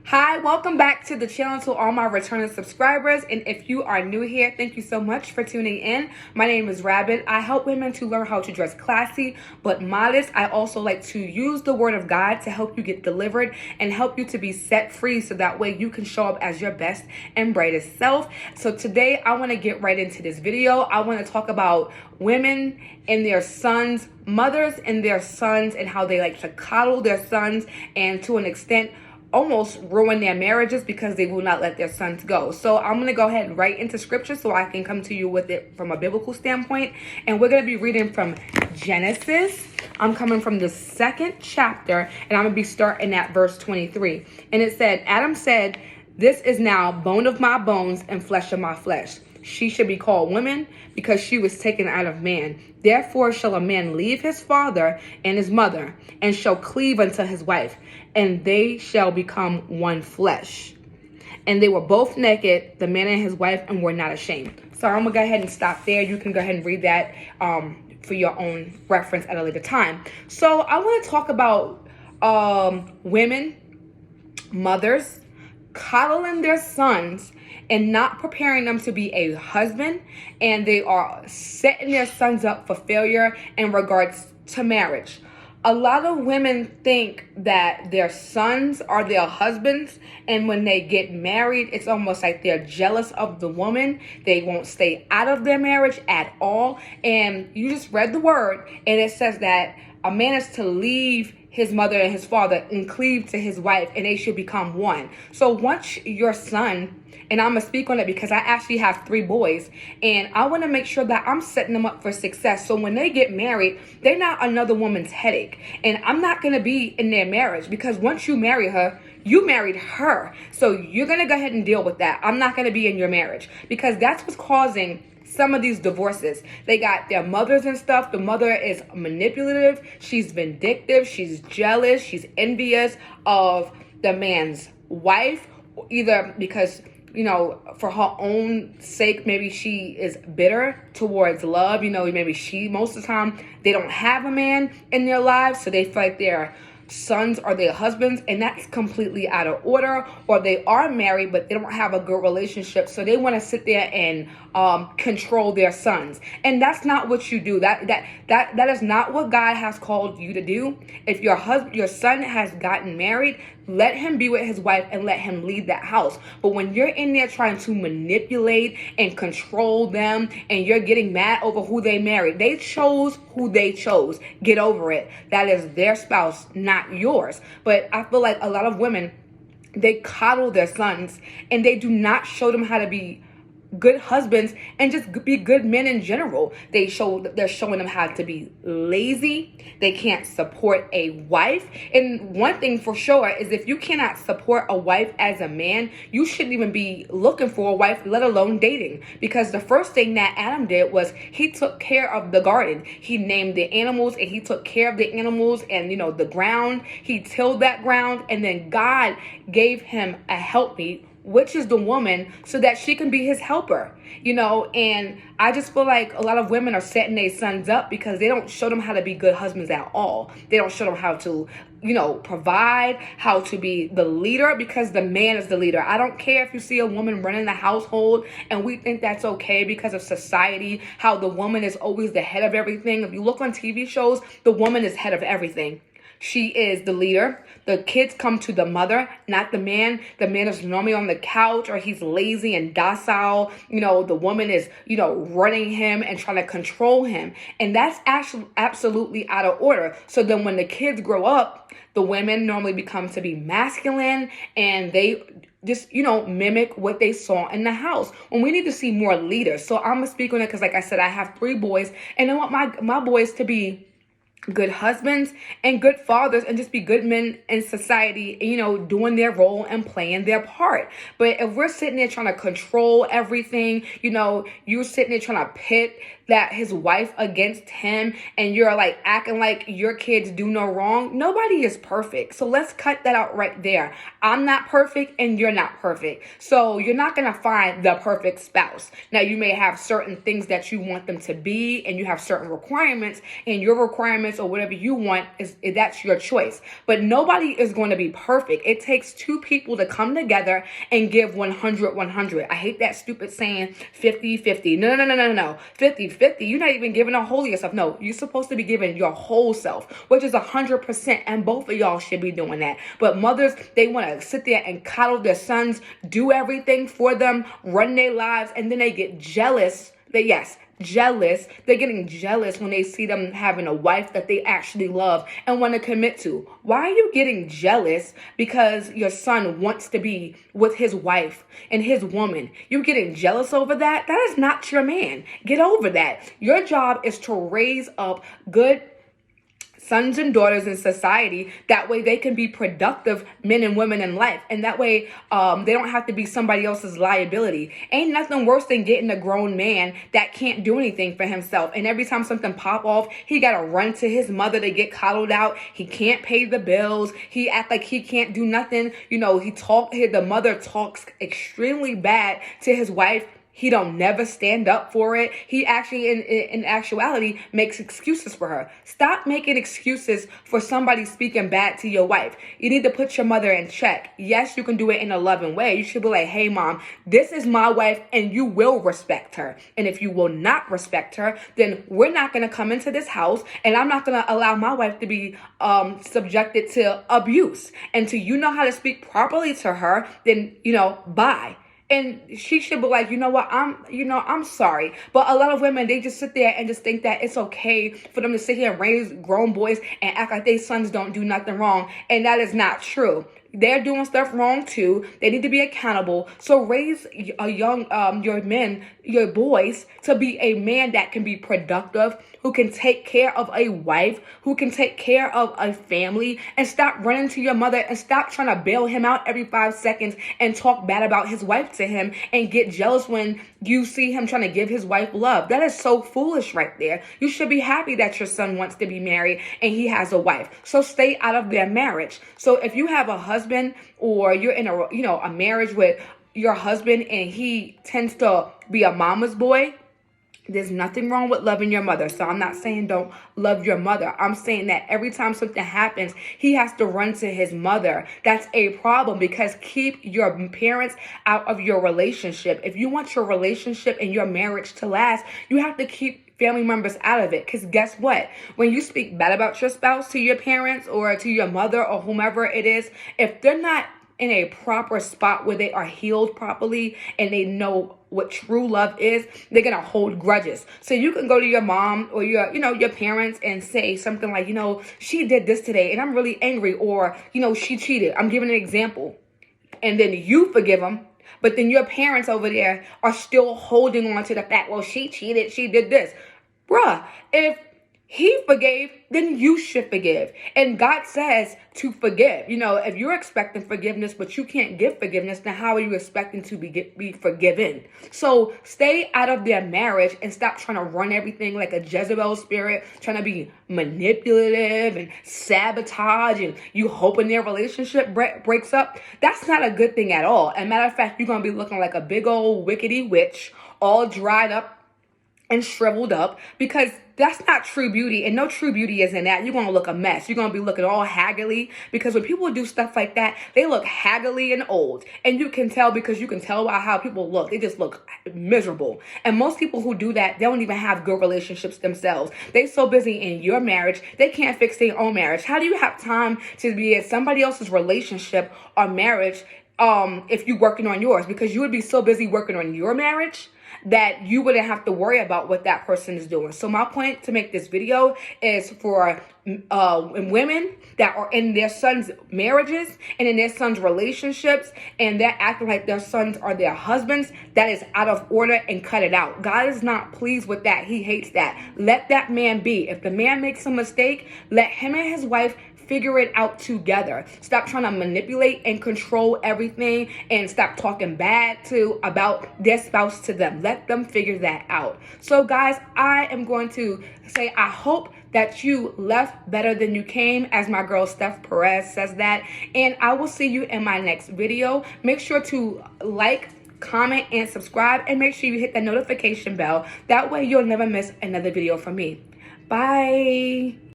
Hi, welcome back to the channel to all my returning subscribers. And if you are new here, thank you so much for tuning in. My name is Rabbit. I help women to learn how to dress classy but modest. I also like to use the word of God to help you get delivered and help you to be set free so that way you can show up as your best and brightest self. So today I want to get right into this video. I want to talk about women and their sons, mothers and their sons, and how they like to coddle their sons and to an extent almost ruin their marriages because they will not let their sons go. So I'm going to go ahead right into scripture so I can come to you with it from a biblical standpoint. And we're going to be reading from Genesis. I'm coming from the 2nd chapter, and I'm going to be starting at verse 23. And it said, Adam said, "This is now bone of my bones and flesh of my flesh. She should be called woman because she was taken out of man. Therefore shall a man leave his father and his mother and shall cleave unto his wife, and they shall become one flesh. And they were both naked, the man and his wife, and were not ashamed." So I'm going to go ahead and stop there. You can go ahead and read that for your own reference at a later time. So I want to talk about women, mothers, coddling their sons and not preparing them to be a husband, and they are setting their sons up for failure in regards to marriage. A lot of women think that their sons are their husbands, and when they get married, it's almost like they're jealous of the woman. They won't stay out of their marriage at all. And you just read the word, and it says that a man is to leave his mother and his father and cleave to his wife, and they should become one. So once your son, and I'm going to speak on it because I actually have 3 boys, and I want to make sure that I'm setting them up for success. So when they get married, they're not another woman's headache. And I'm not going to be in their marriage, because once you marry her, you married her. So you're going to go ahead and deal with that. I'm not going to be in your marriage, because that's what's causing some of these divorces. They got their mothers and stuff. The mother is manipulative. She's vindictive. She's jealous. She's envious of the man's wife, either because, you know, for her own sake, maybe she is bitter towards love. You know, maybe most of the time, they don't have a man in their lives, so they feel like their sons are their husbands, and that's completely out of order. Or they are married, but they don't have a good relationship, so they want to sit there and control their sons. And that's not what you do. That is not what God has called you to do. If your son has gotten married, let him be with his wife and let him lead that house. But when you're in there trying to manipulate and control them, and you're getting mad over who they married, they chose who they chose. Get over it. That is their spouse, not yours. But I feel like a lot of women, they coddle their sons, and they do not show them how to be good husbands and just be good men in general. They're showing them how to be lazy. They can't support a wife. And one thing for sure is, if you cannot support a wife as a man, you shouldn't even be looking for a wife, let alone dating. Because the first thing that Adam did was he took care of the garden. He named the animals, and he took care of the animals, and the ground. He tilled that ground, and then God gave him a helpmeet, which is the woman, so that she can be his helper, and I just feel like a lot of women are setting their sons up because they don't show them how to be good husbands at all. They don't show them how to, provide, how to be the leader, because the man is the leader. I don't care if you see a woman running the household and we think that's okay because of society, how the woman is always the head of everything. If you look on TV shows, the woman is head of everything. She is the leader. The kids come to the mother, not the man. The man is normally on the couch, or he's lazy and docile. The woman is, running him and trying to control him. And that's actually absolutely out of order. So then when the kids grow up, the women normally become to be masculine, and they just, mimic what they saw in the house. When we need to see more leaders. So I'm going to speak on it because, like I said, I have 3 boys, and I want my boys to be good husbands and good fathers and just be good men in society, doing their role and playing their part. But if we're sitting there trying to control everything, you're sitting there trying to pit that his wife against him and you're like acting like your kids do no wrong. Nobody is perfect. So let's cut that out right there. I'm not perfect and you're not perfect. So you're not going to find the perfect spouse. Now, you may have certain things that you want them to be and you have certain requirements, and your requirements or whatever you want that's your choice. But nobody is going to be perfect. It takes two people to come together and give 100-100. I hate that stupid saying 50-50. No. 50-50. You're not even giving a whole of yourself. No, you're supposed to be giving your whole self, which is 100%. And both of y'all should be doing that. But mothers, they want to sit there and coddle their sons, do everything for them, run their lives, and then they get jealous. Jealous. They're getting jealous when they see them having a wife that they actually love and want to commit to. Why are you getting jealous because your son wants to be with his wife and his woman? You're getting jealous over that? That is not your man. Get over that. Your job is to raise up good sons and daughters in society. That way they can be productive men and women in life. And that way they don't have to be somebody else's liability. Ain't nothing worse than getting a grown man that can't do anything for himself. And every time something pop off, he got to run to his mother to get coddled out. He can't pay the bills. He act like he can't do nothing. The mother talks extremely bad to his wife. He don't never stand up for it. He actually, in actuality, makes excuses for her. Stop making excuses for somebody speaking bad to your wife. You need to put your mother in check. Yes, you can do it in a loving way. You should be like, hey, mom, this is my wife, and you will respect her. And if you will not respect her, then we're not going to come into this house, and I'm not going to allow my wife to be subjected to abuse. Until you know how to speak properly to her, then, bye. And she should be like, you know what, I'm sorry. But a lot of women, they just sit there and just think that it's okay for them to sit here and raise grown boys and act like their sons don't do nothing wrong. And that is not true. They're doing stuff wrong too. They need to be accountable. So raise your boys to be a man that can be productive, who can take care of a wife, who can take care of a family, and stop running to your mother and stop trying to bail him out every 5 seconds and talk bad about his wife to him and get jealous when you see him trying to give his wife love. That is so foolish right there. You should be happy that your son wants to be married and he has a wife. So stay out of their marriage. So if you have a husband or you're in a marriage with your husband and he tends to be a mama's boy, there's nothing wrong with loving your mother. So I'm not saying don't love your mother. I'm saying that every time something happens, he has to run to his mother. That's a problem, because keep your parents out of your relationship. If you want your relationship and your marriage to last, you have to keep family members out of it. Because guess what? When you speak bad about your spouse to your parents or to your mother or whomever it is, if they're not in a proper spot where they are healed properly and they know what true love is, they're gonna hold grudges. So you can go to your mom or your parents and say something like, she did this today and I'm really angry, or she cheated. I'm giving an example. And then you forgive them, but then your parents over there are still holding on to the fact, well, she cheated, she did this. Bruh, if he forgave, then you should forgive. And God says to forgive. If you're expecting forgiveness, but you can't give forgiveness, then how are you expecting to be forgiven? So stay out of their marriage and stop trying to run everything like a Jezebel spirit, trying to be manipulative and sabotage, and you hoping their relationship breaks up. That's not a good thing at all. As a matter of fact, you're going to be looking like a big old wickedy witch, all dried up and shriveled up, because that's not true beauty, and no true beauty is in that. You're going to look a mess. You're going to be looking all haggly, because when people do stuff like that, they look haggly and old. And you can tell, because you can tell by how people look. They just look miserable. And most people who do that, they don't even have good relationships themselves. They're so busy in your marriage, they can't fix their own marriage. How do you have time to be in somebody else's relationship or marriage if you're working on yours? Because you would be so busy working on your marriage that you wouldn't have to worry about what that person is doing. So my point to make this video is for women that are in their sons' marriages and in their sons' relationships, and they're acting like their sons are their husbands. That is out of order, and cut it out. God is not pleased with that. He hates that. Let that man be. If the man makes a mistake, let him and his wife figure it out together. Stop trying to manipulate and control everything, and stop talking bad about their spouse to them. Let them figure that out. So guys, I am going to say I hope that you left better than you came, as my girl Steph Perez says that. And I will see you in my next video. Make sure to like, comment, and subscribe, and make sure you hit the notification bell. That way you'll never miss another video from me. Bye.